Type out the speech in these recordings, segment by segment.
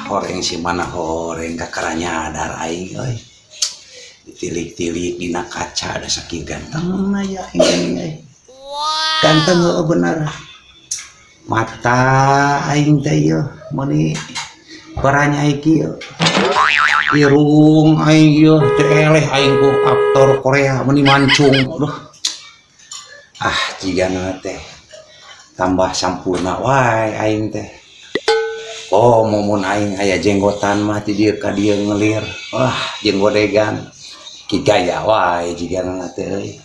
horeng si mana horeng kakaranya dar aing euy. Ditilik-tilik dina kaca ada saking ganteng aya ini. Ganteng bener. Mata aing teh ieu meuni baranya iki irung aing ieu teh eleh aing ku aktor Korea meuni mancung. Aduh. Jigana teh tambah sampurna wae aing teh. Oh, momun aing aya jenggotan mah ti dieu ka dieu ngelir. Wah, jeung godegan. Ki gaya wae jigana teh euy.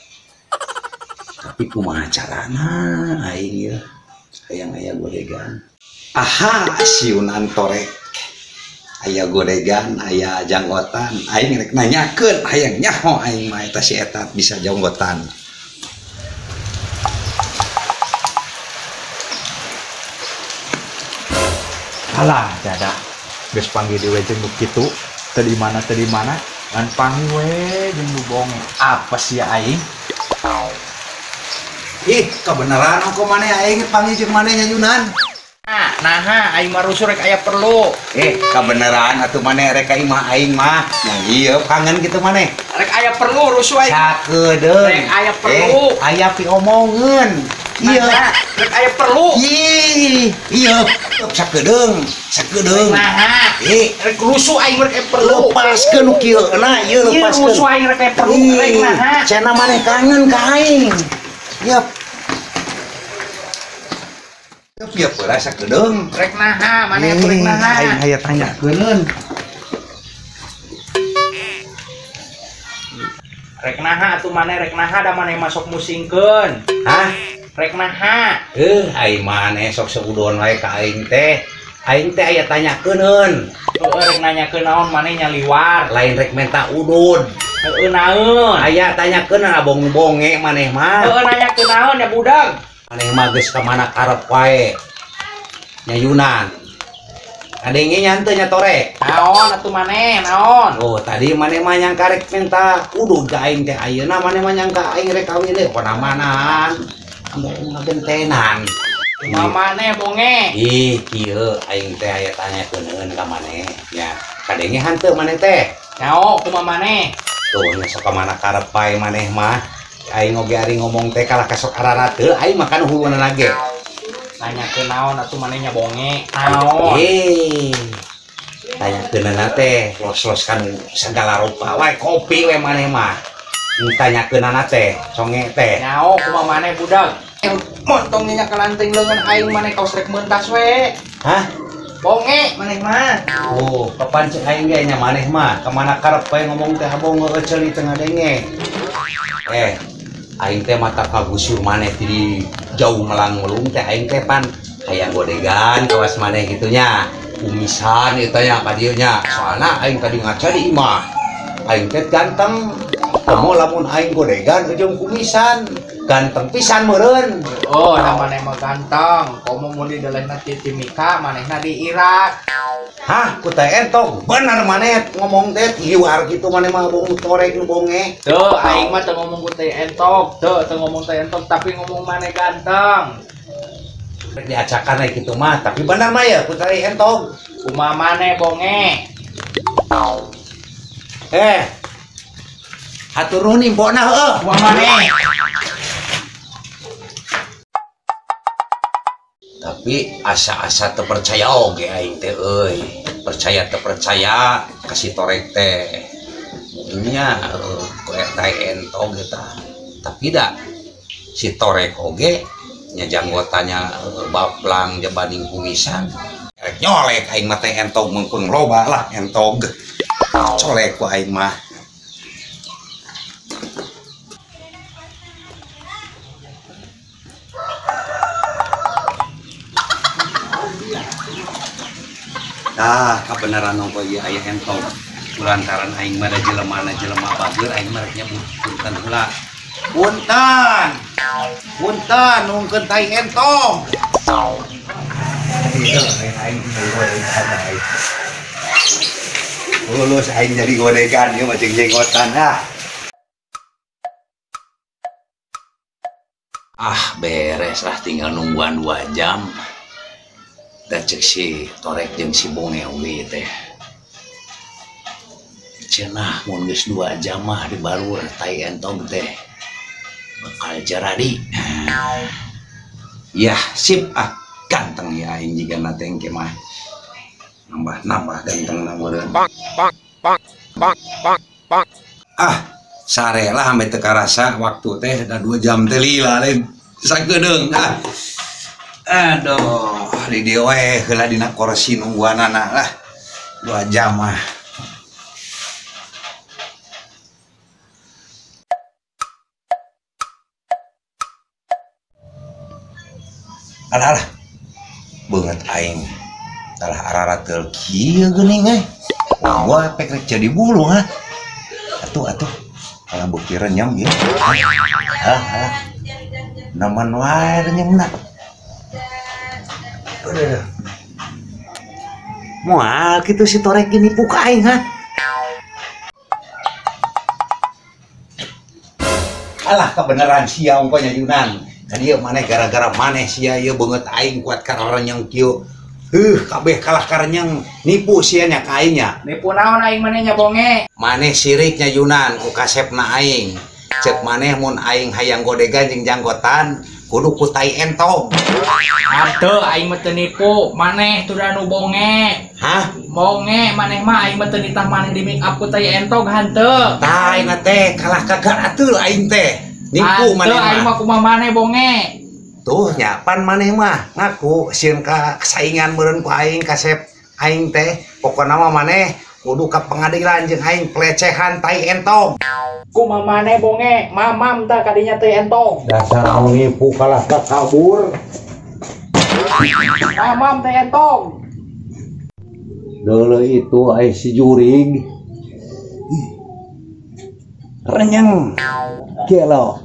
Tapi kumaha carana aing ieu hayang aya godegan. Siunan torek. Aya godegan, aya janggotan. Aing rek nanyakeun hayang nyaho aing mah eta si eta bisa janggotan. Alah, jada. Geus panggil di jeung nu kitu. Teu di mana ngan panggil we jeung nu bonge. Apa sih aing? Ih, kebenaran kok maneh aing panggil jeung maneh nyayunan. Nah, aing mah rusuh rek aya perlu. Kebenaran atuh maneh rek ka imah aing mah. Yang ieu kangen kitu maneh. Rek aya perlu rusuh aing. Sakedeung. Rek aya perlu. Aya piomongeun. Iya. Rek aya perlu. Iya. Sakedeung. Nah, rek rusuh aing rek aya perlu. Lepaskeun nu kieu na, ieu lepaskeun. Rusuh aing rek aya perlu. Rek nah. Cenah maneh kangen ka aing. Yap. Yap, rasa kedeng. Rek naha, maneh rek naha. Aing aya tanyakeun. Rek naha atuh maneh rek naha da maneh masuk musingkeun. Rek naha. Aing maneh sok seudon wae ka aing teh. Aing teh aya tanyakeun. Rek nanyakeun naon maneh nyaliwar. Lain rek minta udud. Naon? Aya tanyakeun abong-bonge maneh mah. Nanyakeun naon ya budak? Maneh mah geus ka mana karep wae. Nyayunan. Adenge nya henteu nya torek. Naon atuh maneh? Naon? Oh, tadi maneh mah nyangka rek minta udud ka aing teh. Ayeuna maneh mah nyangka aing rek kawin deui konamanan. Anu ngagentenan. Kumaha maneh bonge? Kieu aing teh aya tanyakeun ka maneh. Ya, kadenge henteu maneh teh. Nyao kumaha maneh? Tuh, nya sok ka mana karep wae maneh mah. Aing oge ari ngomong teh kalah kasok arana teu aing mah kan hulunan lage. Nanyakeun naon atuh maneh nya bonge? Naon? Tanyakeunna teh los-los kan segala rupa wae kopi we maneh mah. Tanyakeunna teh songe teh. Nyao kumaha maneh budak? Montong nya kalanting leungeun aing maneh kaos rek meuntas we. Bonge maneh mah. Oh, kapan cek aing ge nya maneh mah? Kemana karep bae ngomong teh abong ngeuceul di tengah denge. Aing teh mata kagusur maneh di jauh melang-melung teh aing teh pan hayang godegan kawas maneh gitunya. Kumisan eta nya ka dieu nya. Soalna aing tadi ngaca di imah. Aing teh ganteng. Komo lamun aing godegan ujung kumisan. Ganteng pisan meureun. Oh, da maneh mah ganteng. Komo mun di delehna ti Timika, manehna di Irak. Ku teh entok. Bener maneh ngomong teh liwar kitu maneh mah bong torek nu bonge. Teu aing mah teu ngomong ku teh entok, teu ngomong teh entok tapi ngomong maneh ganteng. Rek diacakan we kitu mah, tapi bener mah ya ku teh entok. Kumaha maneh bonge? Hatur nuhun impona heueuh. Kumaha maneh? Tapi asa-asa terpercaya oge aing teh euy. Percaya terpercaya kasih torek teh. Nya ku eta entog eta. Tapi da si torek oge nya janggotanya baplang jabading kumisan. Rek nyolek aing mah teh entog mengpung loba lah entog. Colek ku aing mah. Kebenaran nongko ieu aya entog. Kulantaran aing mah da jelema bageur aing mah rek nyebut punten heula. Punten nungkeun tai entog. Lulus aing jadi godegan ieu mah jeung jenggotan beres lah tinggal nungguan 2 jam. Da cek si Torek jeung si Bonge oge teh. Cenah mun geus 2 jam mah di balur tai entong teh bakal jaradi. Yah sip ganteng ya aing jiga na teh engke mah. Nambah ganteng na meureun. Sare lah sampai teu karasa waktu teh da 2 jam teh lila lain. Sakedeung Aduh, di dieu we heula dina kursi nungguanana lah. 2 jam mah. Alah, beungeut aing. Talah arara teu kieu geuning gua pek rek jadi bulu Atuh. Kalau bukti renyem ieu. Naman wae renyemna. Moal kitu si Torek ini nipu ka aing Alah kebenaran sia ungkonya Yunan. Dia maneh gara-gara maneh sia ieu beungeut aing kuat karena renyeng kieu. Kabeh kalah karenyeng nipu sia nya ka aing nya. Nipu naon aing maneh nya Bonge? Maneh siriknya Yunan ku kasepna aing. Cek maneh mun aing hayang godegan jeung janggotan kudu ku tai entong. Atuh aing mah teu nipu, maneh teu nu Bonge. Bonge maneh mah aing mah teu nitah maneh di make up ku tai entong hanteu. Tai na teh kalah kagak atuh aing teh. Nipu maneh mah. Aing mah kumaha maneh Bonge? Tuh nyapan maneh mah ngaku sieun ka saingan meureun ku aing kasep aing teh. Pokona mah maneh kudu ka pengadilan jeung aing pelecehan tai entong. Kumaha maneh Bonge? Mamam tah kadinya teh entong. Dasar anu nipu kalah kabur. Mamam teh entong. Deuleuh itu aya si jurig. Renyeng. Gelo.